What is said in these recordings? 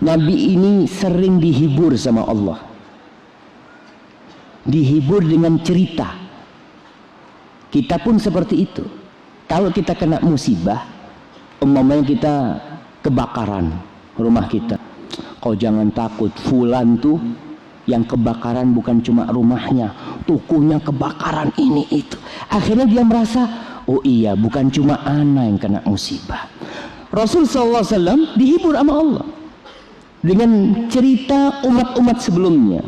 Nabi ini sering dihibur sama Allah, dihibur dengan cerita. Kita pun seperti itu. Kalau kita kena musibah, umpamanya kita kebakaran rumah kita, kau jangan takut, fulan tuh yang kebakaran bukan cuma rumahnya, tukunya kebakaran ini itu. Akhirnya dia merasa, oh iya, bukan cuma ana yang kena musibah. Rasul SAW dihibur sama Allah dengan cerita umat-umat sebelumnya.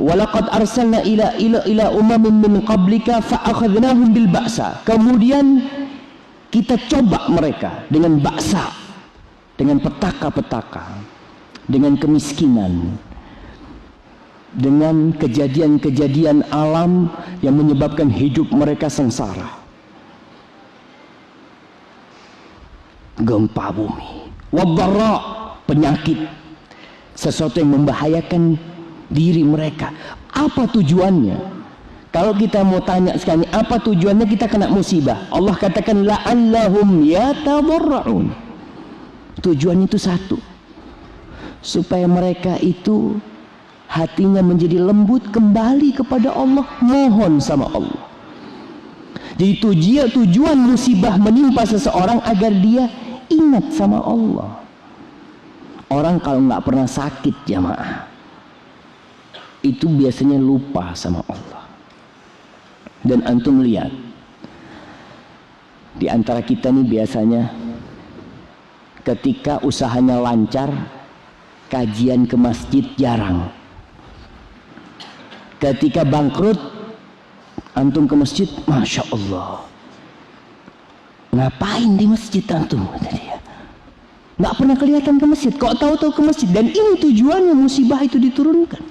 Walaqad arsalna ila umamin min qablika fa'akhadnahum bil ba'sa. Kemudian kita coba mereka dengan ba'sa, dengan petaka-petaka, dengan kemiskinan, dengan kejadian-kejadian alam yang menyebabkan hidup mereka sengsara. Gempa bumi, wadharra, penyakit, sesuatu yang membahayakan diri mereka. Apa tujuannya? Kalau kita mau tanya sekali, apa tujuannya kita kena musibah? Allah katakan la'allahum yatadarra'un. Tujuannya itu satu, supaya mereka itu hatinya menjadi lembut, kembali kepada Allah, mohon sama Allah. Jadi tujuan musibah menimpa seseorang agar dia ingat sama Allah. Orang kalau nggak pernah sakit, jamaah, itu biasanya lupa sama Allah. Dan antum lihat, di antara kita nih biasanya ketika usahanya lancar, kajian ke masjid jarang. Ketika bangkrut, antum ke masjid, Masya Allah, ngapain di masjid antum? Nggak pernah kelihatan ke masjid, kok tahu-tahu ke masjid. Dan ini tujuannya musibah itu diturunkan,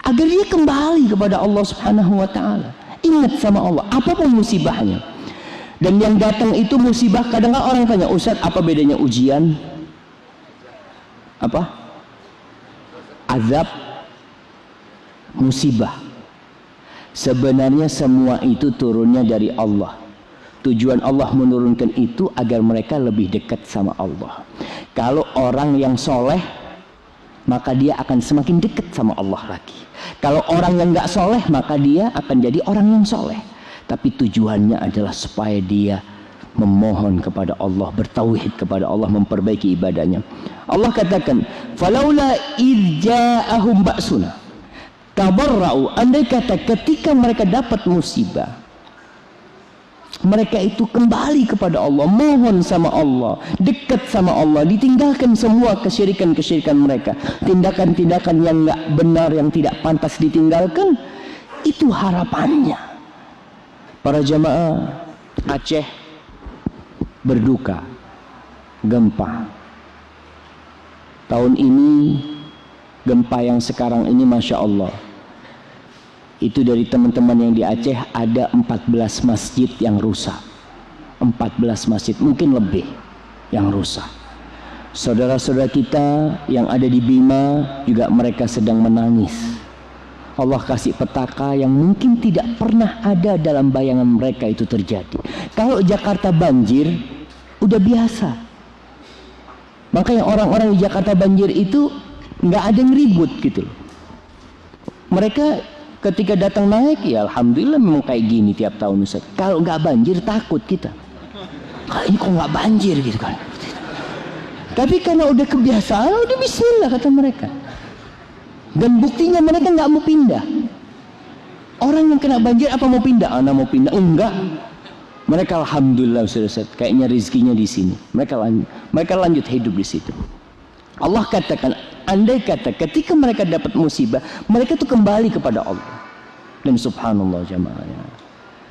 agar dia kembali kepada Allah Subhanahu wa ta'ala, ingat sama Allah apapun musibahnya. Dan yang datang itu musibah, kadang-kadang orang tanya, Ustaz, apa bedanya ujian, apa azab, musibah? Sebenarnya semua itu turunnya dari Allah. Tujuan Allah menurunkan itu agar mereka lebih dekat sama Allah. Kalau orang yang soleh, maka dia akan semakin dekat sama Allah lagi. Kalau orang yang nggak soleh, maka dia akan jadi orang yang soleh. Tapi tujuannya adalah supaya dia memohon kepada Allah, bertauhid kepada Allah, memperbaiki ibadahnya. Allah katakan, falaula idh ja'ahum ba'suna tabarra'u. Andai kata ketika mereka dapat musibah, mereka itu kembali kepada Allah, mohon sama Allah, dekat sama Allah, ditinggalkan semua kesyirikan-kesyirikan mereka, tindakan-tindakan yang nggak benar, yang tidak pantas ditinggalkan. Itu harapannya. Para jamaah, Aceh berduka, gempa. Tahun ini gempa yang sekarang ini, Masya Allah, itu dari teman-teman yang di Aceh ada 14 masjid yang rusak. 14 masjid, mungkin lebih, yang rusak. Saudara-saudara kita yang ada di Bima juga mereka sedang menangis. Allah kasih petaka yang mungkin tidak pernah ada dalam bayangan mereka itu terjadi. Kalau Jakarta banjir udah biasa. Makanya orang-orang di Jakarta banjir itu nggak ada yang ribut gitu loh. Mereka ketika datang naik, ya alhamdulillah memang kayak gini tiap tahun Ustaz. Kalau nggak banjir takut kita. Ini kok nggak banjir gitu kan. Tapi karena udah kebiasaan, udah bismillah kata mereka. Dan buktinya mereka nggak mau pindah. Orang yang kena banjir apa mau pindah? Anak mau pindah? Enggak. Mereka alhamdulillah Ustaz, kayaknya rezekinya di sini. Mereka lanjut hidup di situ. Allah katakan, andai kata ketika mereka dapat musibah, mereka tuh kembali kepada Allah. Dan subhanallah jamaahnya,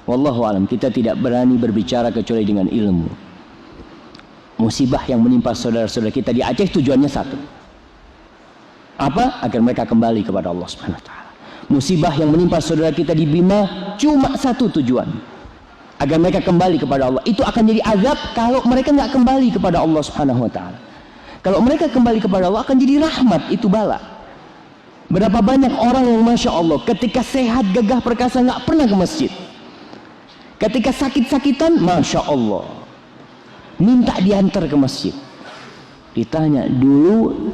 wallahu alam, kita tidak berani berbicara kecuali dengan ilmu. Musibah yang menimpa saudara-saudara kita di Aceh tujuannya satu. Apa? Agar mereka kembali kepada Allah Subhanahu wa ta'ala. Musibah yang menimpa saudara kita di Bima cuma satu tujuan, agar mereka kembali kepada Allah. Itu akan jadi azab kalau mereka nggak kembali kepada Allah Subhanahu wa ta'ala. Kalau mereka kembali kepada Allah akan jadi rahmat, itu bala. Berapa banyak orang yang Masya Allah ketika sehat gagah perkasa nggak pernah ke masjid. Ketika sakit-sakitan, Masya Allah minta diantar ke masjid. Ditanya, dulu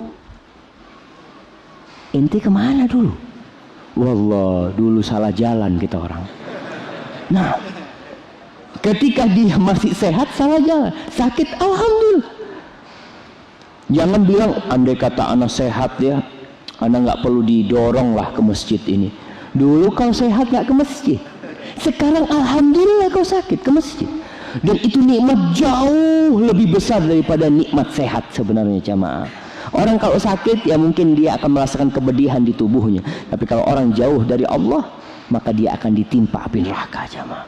ente kemana dulu? Wallah, dulu salah jalan kita orang. Nah, ketika dia masih sehat salah jalan, sakit alhamdulillah. Jangan bilang andai kata anak sehat ya, anak nggak perlu didorong lah ke masjid ini. Dulu kau sehat nggak ke masjid, sekarang alhamdulillah kau sakit ke masjid. Dan itu nikmat jauh lebih besar daripada nikmat sehat sebenarnya jamaah. Orang kalau sakit ya mungkin dia akan merasakan kepedihan di tubuhnya, tapi kalau orang jauh dari Allah maka dia akan ditimpa api neraka jamaah.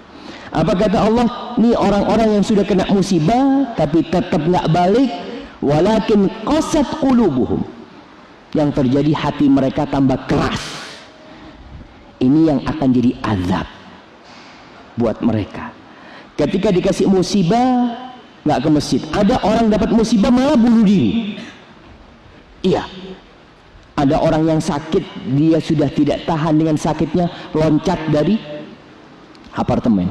Apa kata Allah? Nih orang-orang yang sudah kena musibah tapi tetap nggak balik, walakin qasat qulubuhum. Yang terjadi hati mereka tambah keras. Ini yang akan jadi azab buat mereka. Ketika dikasih musibah nggak ke masjid. Ada orang dapat musibah malah bunuh diri. Iya. Ada orang yang sakit, dia sudah tidak tahan dengan sakitnya, loncat dari apartemen.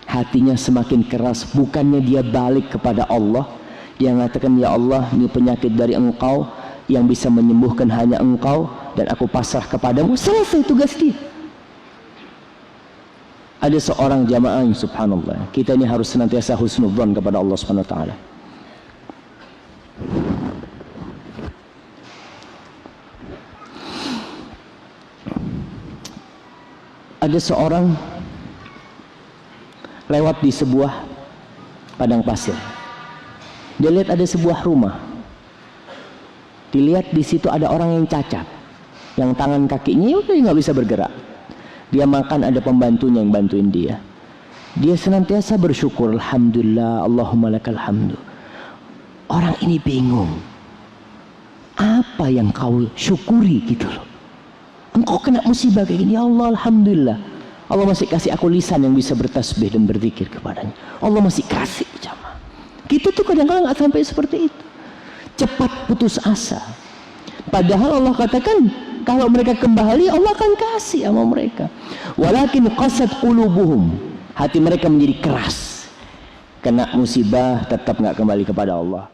Hatinya semakin keras, bukannya dia balik kepada Allah. Dia mengatakan, ya Allah, ini penyakit dari Engkau, yang bisa menyembuhkan hanya Engkau, dan aku pasrah kepadamu. Selesai tugas dia. Ada seorang jamaah yang subhanallah, kita ini harus senantiasa husnudzon kepada Allah Subhanahu wa taala. Ada seorang lewat di sebuah padang pasir. Dia lihat ada sebuah rumah. Dilihat di situ ada orang yang cacat, yang tangan kakinya udah nggak bisa bergerak. Dia makan, ada pembantunya yang bantuin dia. Dia senantiasa bersyukur, alhamdulillah, Allahumma lakal hamdu. Orang ini bingung, apa yang kau syukuri gitu loh. Engkau kena musibah kayak gini, ya Allah, alhamdulillah. Allah masih kasih aku lisan yang bisa bertasbih dan berzikir kepadanya. Allah masih kasih jamaah. Kita tuh kadang-kadang nggak sampai seperti itu. Cepat putus asa. Padahal Allah katakan kalau mereka kembali Allah akan kasih sama mereka. Walakin qasat qulubuhum. Hati mereka menjadi keras. Kena musibah tetap nggak kembali kepada Allah.